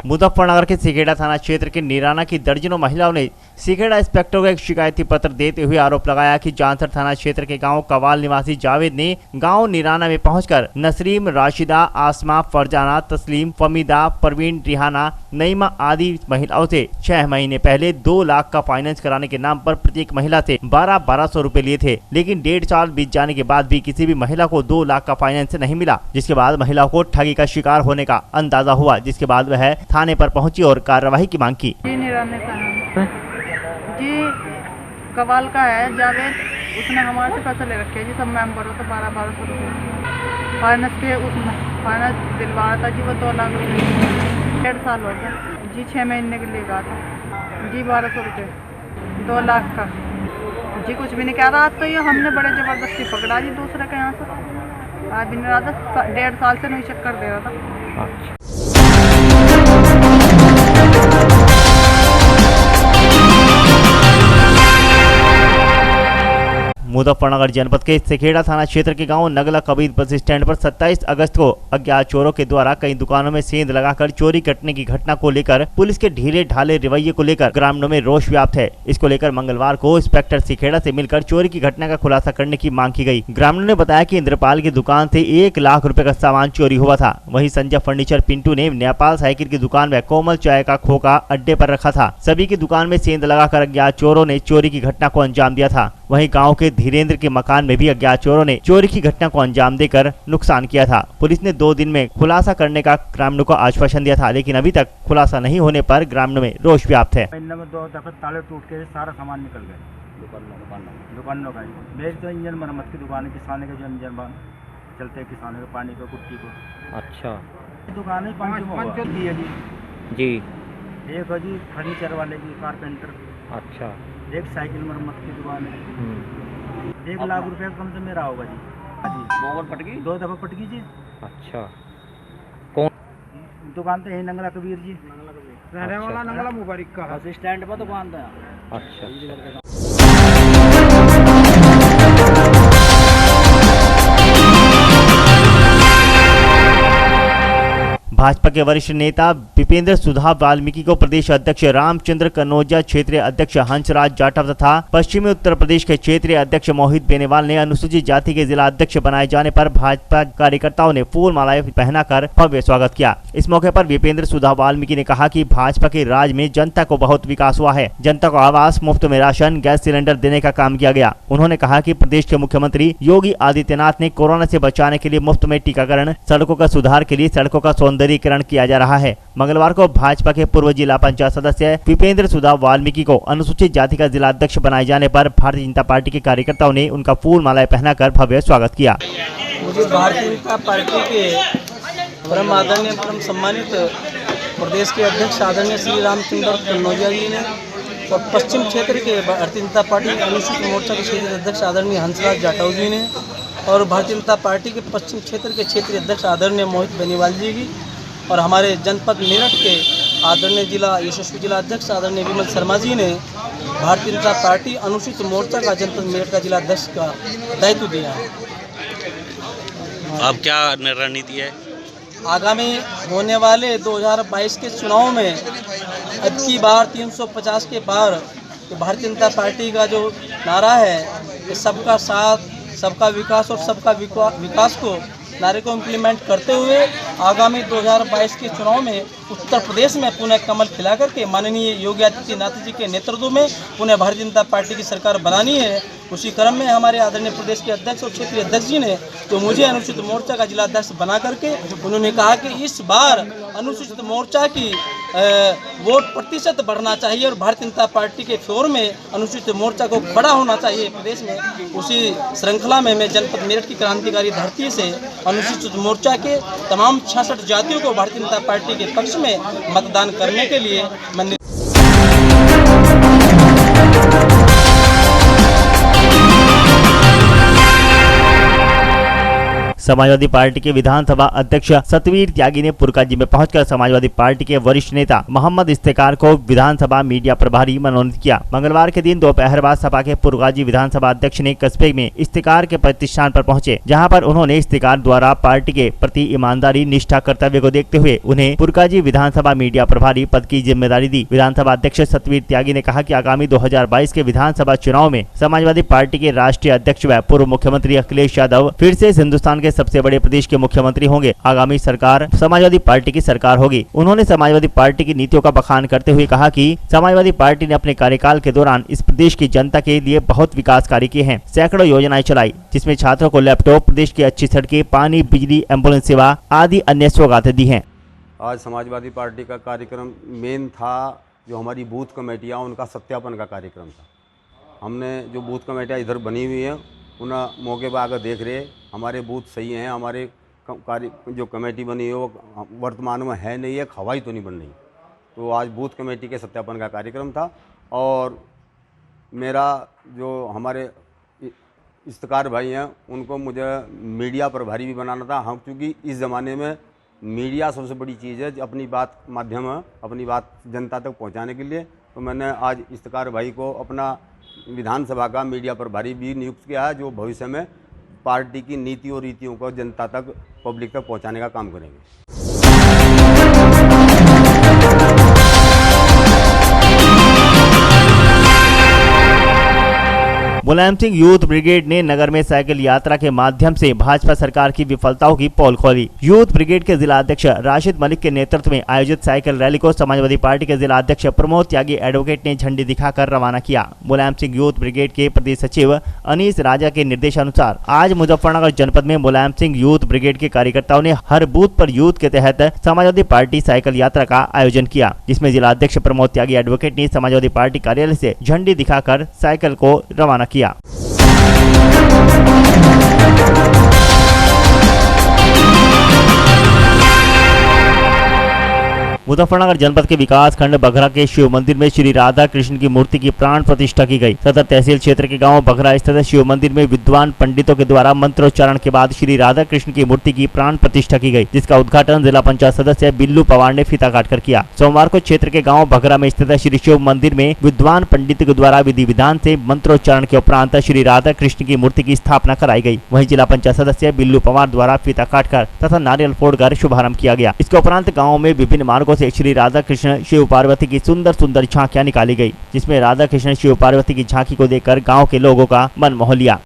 [SPEAKER 2] मुजफ्फरनगर के सिखेड़ा थाना क्षेत्र के नीराना की दर्जनों महिलाओं ने सिखेड़ा इंस्पेक्टर को एक शिकायती पत्र देते हुए आरोप लगाया कि जानसर थाना क्षेत्र के गांव कवाल निवासी जावेद ने गांव नीराना में पहुंचकर नसरीम, राशिदा, आसमा, फरजाना, तस्लीम, फमीदा, परवीन, रिहाना, नईमा आदि महिलाओं से 6 महीने पहले 2 लाख का फाइनेंस कराने के नाम पर प्रत्येक महिला से 1200 रुपए लिए थे। लेकिन 1.5 साल बीत जाने के बाद भी किसी भी महिला को 2 लाख का फाइनेंस नहीं मिला, जिसके बाद महिलाओं को ठगी का शिकार होने का अंदाजा हुआ, जिसके बाद वह थाने पर पहुंची और कार्यवाही की मांग की।
[SPEAKER 19] जी कवाल का है जावेद, उसने हमारे से पैसे ले रखे हैं जी, सब मेंबरों से 1200 रुपये फाइनेंस के, उसने फाइनेंस दिलवाया था जी, वो 2 लाख रुपये। 1.5 साल हो गया जी, 6 महीने के लिए कहा था जी, 1200 रुपये 2 लाख का जी, कुछ भी नहीं कह रहा। तो ये हमने बड़े ज़बरदस्ती पकड़ा जी दूसरे के यहाँ से, आज भी नहीं रहा था, 1.5 साल से नहीं चक्कर दे रहा था।
[SPEAKER 2] मुजफ्फरनगर जनपद के सिखेड़ा थाना क्षेत्र के गांव नगला कबीर बस स्टैंड पर 27 अगस्त को अज्ञात चोरों के द्वारा कई दुकानों में सेंध लगाकर चोरी करने की घटना को लेकर पुलिस के ढीले ढाले रवैये को लेकर ग्रामीणों में रोष व्याप्त है। इसको लेकर मंगलवार को इंस्पेक्टर सिखेड़ा से मिलकर चोरी की घटना का खुलासा करने की मांग की गई। ग्रामीणों ने बताया कि इंद्रपाल की दुकान से 1 लाख रुपए का सामान चोरी हुआ था। वहीं संजय फर्नीचर पिंटू ने नेपाल साइकिल की दुकान में कोमल चाय का खोखा अड्डे पर रखा था। सभी की दुकान में सेंध लगाकर अज्ञात चोरों ने चोरी की घटना को अंजाम दिया था। वहीं गांव के धीरेन्द्र के मकान में भी अज्ञात चोरों ने चोरी की घटना को अंजाम देकर नुकसान किया था। पुलिस ने 2 दिन में खुलासा करने का ग्रामीणों को आश्वासन दिया था, लेकिन अभी तक खुलासा नहीं होने पर ग्रामीणों में रोष व्याप्त है।
[SPEAKER 20] 2 दफे ताले टूट के सारा सामान निकल गए दुकानों का। मेरी तो इंजन मरम्मत की दुकान है, किसानों के जो इंजन चलते हैं, किसानों के पानी को, कुट्टी को। अच्छा, दुकान है 5 की है जी। एक है जी फर्नीचर वाले की, कारपेंटर। अच्छा, एक साइकिल मरम्मत की दुकान है। 1 लाख रुपए कम से मेरा होगा जी। गोबर पटकी 2 दफा पटकी जी। अच्छा, कौन दुकान तो है? नंगला कबीर जी, रहने वाला नंगला मुबारक का बस स्टैंड पर दुकान था। अच्छा,
[SPEAKER 2] भाजपा के वरिष्ठ नेता विपेंद्र सुधा वाल्मीकि को प्रदेश अध्यक्ष रामचंद्र कन्नौजिया, क्षेत्रीय अध्यक्ष हंसराज जाटव तथा पश्चिमी उत्तर प्रदेश के क्षेत्रीय अध्यक्ष मोहित बेनीवाल ने अनुसूचित जाति के जिला अध्यक्ष बनाए जाने पर भाजपा कार्यकर्ताओं ने फूल मालाएं पहनाकर भव्य स्वागत किया। इस मौके पर विपेंद्र सुधा वाल्मीकि ने कहा कि भाजपा के राज में जनता को बहुत विकास हुआ है। जनता को आवास, मुफ्त में राशन, गैस सिलेंडर देने का काम किया गया। उन्होंने कहा कि प्रदेश के मुख्यमंत्री योगी आदित्यनाथ ने कोरोना से बचाने के लिए मुफ्त में टीकाकरण, सड़कों का सुधार के लिए सड़कों का सौंदर्यीकरण किया जा रहा है। मंगलवार को भाजपा के पूर्व जिला पंचायत सदस्य विपेंद्र सुधा वाल्मीकि को अनुसूचित जाति का जिला अध्यक्ष बनाए जाने पर भारतीय जनता पार्टी के कार्यकर्ताओं ने उनका फूल मालाएं पहनाकर भव्य स्वागत किया।
[SPEAKER 21] मुझे भारतीय जनता पार्टी के परम आदरणीय, परम सम्मानित प्रदेश के अध्यक्ष आदरणीय श्री रामचंद्र कन्नौजिया जी ने और पश्चिम क्षेत्र के भारतीय जनता पार्टी अनुसूचित मोर्चा के क्षेत्रीय अध्यक्ष आदरणीय हंसराज जाटव जी ने और भारतीय जनता पार्टी के पश्चिम क्षेत्र के क्षेत्रीय अध्यक्ष आदरणीय मोहित बेनीवाल जी की और हमारे जनपद मेरठ के आदरणीय जिला यशस्वी जिला अध्यक्ष आदरणीय विमल शर्मा जी ने भारतीय जनता पार्टी अनुसूचित मोर्चा का जनपद मेरठ का जिला अध्यक्ष का दायित्व दिया है।
[SPEAKER 3] अब क्या रणनीति है?
[SPEAKER 21] आगामी होने वाले 2022 के चुनाव में अब की बार 350 के पार तो भारतीय जनता पार्टी का जो नारा है कि सबका साथ, सबका विकास और सबका विकास को नारे को इम्प्लीमेंट करते हुए आगामी 2022 के चुनाव में उत्तर प्रदेश में पुनः कमल खिला करके माननीय योगी आदित्यनाथ जी के नेतृत्व में पुनः भारतीय जनता पार्टी की सरकार बनानी है। उसी क्रम में हमारे आदरणीय प्रदेश के अध्यक्ष और क्षेत्रीय अध्यक्ष जी ने तो मुझे अनुसूचित मोर्चा का जिला अध्यक्ष बना करके उन्होंने कहा कि इस बार अनुसूचित मोर्चा की वोट प्रतिशत बढ़ना चाहिए और भारतीय जनता पार्टी के फेवर में अनुसूचित मोर्चा को खड़ा होना चाहिए प्रदेश में। उसी श्रृंखला में मैं जनपद मेरठ की क्रांतिकारी धरती से अनुसूचित मोर्चा के तमाम 66 जातियों को भारतीय जनता पार्टी के पक्ष में मतदान करने के लिए मैं
[SPEAKER 2] समाजवादी पार्टी के विधानसभा अध्यक्ष सतवीर त्यागी ने पुरकाजी में पहुंचकर समाजवादी पार्टी के वरिष्ठ नेता मोहम्मद इफ्तिकार को विधानसभा मीडिया प्रभारी मनोनीत किया। मंगलवार के दिन दोपहर बाद सपा के पुरकाजी विधानसभा अध्यक्ष ने कस्बे में इफ्तिकार के प्रतिष्ठान पर पहुंचे, जहां पर उन्होंने इफ्तिकार द्वारा पार्टी के प्रति ईमानदारी निष्ठा कर्तव्य को देखते हुए उन्हें पुरकाजी विधानसभा मीडिया प्रभारी पद की जिम्मेदारी दी। विधानसभा अध्यक्ष सतवीर त्यागी ने कहा कि आगामी 2022 के विधानसभा चुनाव में समाजवादी पार्टी के राष्ट्रीय अध्यक्ष व पूर्व मुख्यमंत्री अखिलेश यादव फिर से हिंदुस्तान के सबसे बड़े प्रदेश के मुख्यमंत्री होंगे। आगामी सरकार समाजवादी पार्टी की सरकार होगी। उन्होंने समाजवादी पार्टी की नीतियों का बखान करते हुए कहा कि समाजवादी पार्टी ने अपने कार्यकाल के दौरान इस प्रदेश की जनता के लिए बहुत विकास कार्य किए हैं। सैकड़ों योजनाएं चलाई, जिसमें छात्रों को लैपटॉप, प्रदेश की अच्छी सड़कें, पानी, बिजली, एम्बुलेंस सेवा आदि अन्य सौगातें दी हैं।
[SPEAKER 22] आज समाजवादी पार्टी का कार्यक्रम मेन था जो हमारी बूथ कमेटियाँ उनका सत्यापन का कार्यक्रम था। हमने जो बूथ कमेटियाँ इधर बनी हुई हैं उन मौके पर आकर देख रहे हमारे बूथ सही हैं, हमारे कार्य जो कमेटी बनी है वो वर्तमान में है नहीं, एक हवाई तो नहीं बन रही। तो आज बूथ कमेटी के सत्यापन का कार्यक्रम था और मेरा जो हमारे इफ्तिकार भाई हैं उनको मुझे मीडिया प्रभारी भी बनाना था। हम क्योंकि इस ज़माने में मीडिया सबसे बड़ी चीज़ है, अपनी बात माध्यम है, अपनी बात जनता तक पहुंचाने के लिए। तो मैंने आज इफ्तिकार भाई को अपना विधानसभा का मीडिया प्रभारी भी नियुक्त किया है, जो भविष्य में पार्टी की नीति और रीतियों को जनता तक, पब्लिक तक पहुंचाने का काम करेंगे।
[SPEAKER 2] मुलायम सिंह यूथ ब्रिगेड ने नगर में साइकिल यात्रा के माध्यम से भाजपा सरकार की विफलताओं की पोल खोली। यूथ ब्रिगेड के जिला अध्यक्ष राशिद मलिक के नेतृत्व में आयोजित साइकिल रैली को समाजवादी पार्टी के जिला अध्यक्ष प्रमोद त्यागी एडवोकेट ने झंडी दिखाकर रवाना किया। मुलायम सिंह यूथ ब्रिगेड के प्रदेश सचिव अनीस राजा के निर्देशानुसार आज मुजफ्फरनगर जनपद में मुलायम सिंह यूथ ब्रिगेड के कार्यकर्ताओं ने हर बूथ पर यूथ के तहत समाजवादी पार्टी साइकिल यात्रा का आयोजन किया, जिसमें जिला अध्यक्ष प्रमोद त्यागी एडवोकेट ने समाजवादी पार्टी कार्यालय से झंडी दिखाकर साइकिल को रवाना किया। मुजफ्फरनगर जनपद के विकास खंड बघरा के शिव मंदिर में श्री राधा कृष्ण की मूर्ति की प्राण प्रतिष्ठा की गई। सदर तहसील क्षेत्र के गांव बघरा स्थित शिव मंदिर में विद्वान पंडितों के द्वारा मंत्रोच्चारण के बाद श्री राधा कृष्ण की मूर्ति की प्राण प्रतिष्ठा की गई, जिसका उद्घाटन जिला पंचायत सदस्य बिल्लू पवार ने फीता काट कर किया। सोमवार को क्षेत्र के गाँव बघरा में स्थित श्री शिव मंदिर में विद्वान पंडित के द्वारा विधि विधान से मंत्रोच्चारण के उपरांत श्री राधा कृष्ण की मूर्ति की स्थापना कराई गई। वहीं जिला पंचायत सदस्य बिल्लू पवार द्वारा फीता काटकर तथा नारियल फोड़कर शुभारंभ किया गया। इसके उपरांत गाँव में विभिन्न मार्गों से श्री राधा कृष्ण शिव पार्वती की सुंदर सुंदर झांकियां निकाली गई, जिसमें राधा कृष्ण शिव पार्वती की झांकी को देखकर गांव के लोगों का मन मोह लिया।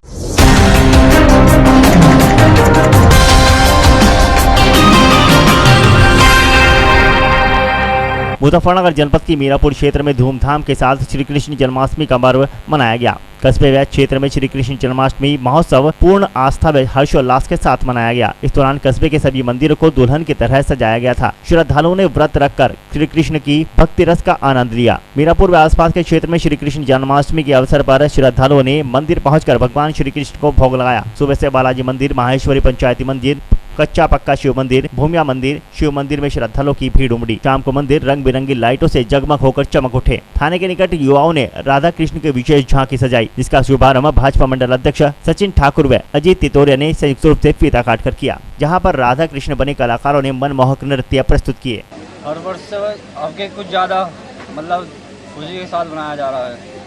[SPEAKER 2] मुजफ्फरनगर जनपद की मीरापुर क्षेत्र में धूमधाम के साथ श्री कृष्ण जन्माष्टमी का पर्व मनाया गया। कस्बे व क्षेत्र में श्री कृष्ण जन्माष्टमी महोत्सव पूर्ण आस्था व हर्षोल्लास के साथ मनाया गया। इस दौरान कस्बे के सभी मंदिरों को दुल्हन की तरह सजाया गया था। श्रद्धालुओं ने व्रत रखकर श्री कृष्ण की भक्ति रस का आनंद लिया। मीरापुर व आसपास के क्षेत्र में श्री कृष्ण जन्माष्टमी के अवसर पर श्रद्धालुओं ने मंदिर पहुंचकर भगवान श्री कृष्ण को भोग लगाया। सुबह से बालाजी मंदिर, माहेश्वरी पंचायती मंदिर, कच्चा पक्का शिव मंदिर, भूमिया मंदिर, शिव मंदिर में श्रद्धालुओं की भीड़ उमड़ी। शाम को मंदिर रंग बिरंगी लाइटों से जगमग होकर चमक उठे। थाने के निकट युवाओं ने राधा कृष्ण की विशेष झांकी सजाई, जिसका शुभारंभ भाजपा मंडल अध्यक्ष सचिन ठाकुर व अजीत तितोरिया ने संयुक्त रूप से फीता काट कर किया, जहाँ पर राधा कृष्ण बने कलाकारों ने मनमोहक नृत्य प्रस्तुत किए।
[SPEAKER 21] हर वर्ष आगे कुछ ज्यादा मतलब खुशी के साथ बनाया जा रहा है।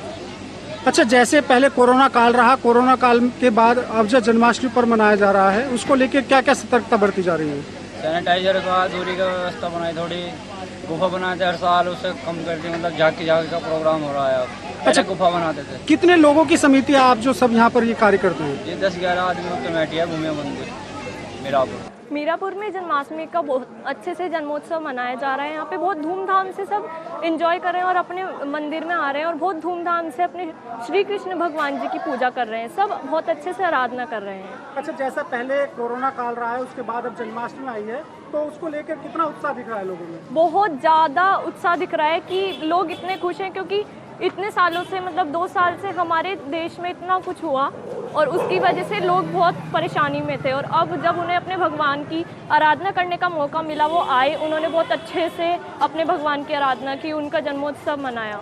[SPEAKER 14] अच्छा, जैसे पहले कोरोना काल रहा, कोरोना काल के बाद अब जो जन्माष्टमी पर मनाया जा रहा है, उसको लेकर क्या क्या सतर्कता बरती जा रही है?
[SPEAKER 21] सैनिटाइजर का, दूरी का व्यवस्था बनाई, थोड़ी गुफा बनाते हर साल, उसे कम कर दी, मतलब झांकी का प्रोग्राम हो रहा है अब। अच्छा, गुफा बनाते थे।
[SPEAKER 14] कितने लोगों की समिति आप जो सब यहाँ पर ये कार्य करते हैं?
[SPEAKER 21] ये 10-11 आदमियों की कमेटी है। भूमिया मंदिर
[SPEAKER 13] मीरापुर में जन्माष्टमी का बहुत अच्छे से जन्मोत्सव मनाया जा रहा है। यहाँ पे बहुत धूमधाम से सब एंजॉय कर रहे हैं और अपने मंदिर में आ रहे हैं और बहुत धूमधाम से अपने श्री कृष्ण भगवान जी की पूजा कर रहे हैं। सब बहुत अच्छे से आराधना कर रहे हैं।
[SPEAKER 14] अच्छा, जैसा पहले कोरोना काल रहा है, उसके बाद अब जन्माष्टमी आई है, तो उसको लेकर कितना उत्साह दिख रहा है लोगों में?
[SPEAKER 13] बहुत ज़्यादा उत्साह दिख रहा है कि लोग इतने खुश हैं, क्योंकि इतने सालों से मतलब 2 साल से हमारे देश में इतना कुछ हुआ और उसकी वजह से लोग बहुत परेशानी में थे। और अब जब उन्हें अपने भगवान की आराधना करने का मौका मिला, वो आए, उन्होंने बहुत अच्छे से अपने भगवान की आराधना की, उनका जन्मोत्सव मनाया।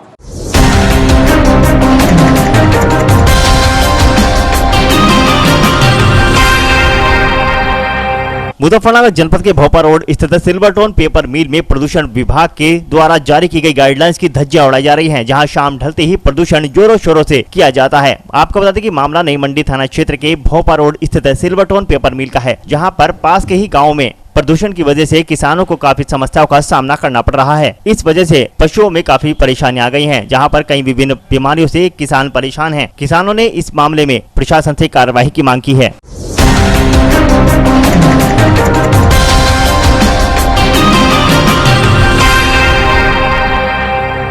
[SPEAKER 2] मुजफ्फरनगर जनपद के भोपाल रोड स्थित सिल्वरटोन पेपर मिल में प्रदूषण विभाग के द्वारा जारी की गई गाइडलाइंस की धज्जियां उड़ाई जा रही हैं, जहां शाम ढलते ही प्रदूषण जोरों शोरों से किया जाता है। आपको बता दें कि मामला नई मंडी थाना क्षेत्र के भोपाल रोड स्थित सिल्वरटोन पेपर मिल का है, जहां पर पास के ही गाँव में प्रदूषण की वजह से किसानों को काफी समस्याओं का सामना करना पड़ रहा है। इस वजह से पशुओं में काफी परेशानी आ गई है, जहां पर कई विभिन्न बीमारियों से किसान परेशान हैं। किसानों ने इस मामले में प्रशासन से कार्रवाई की मांग की है।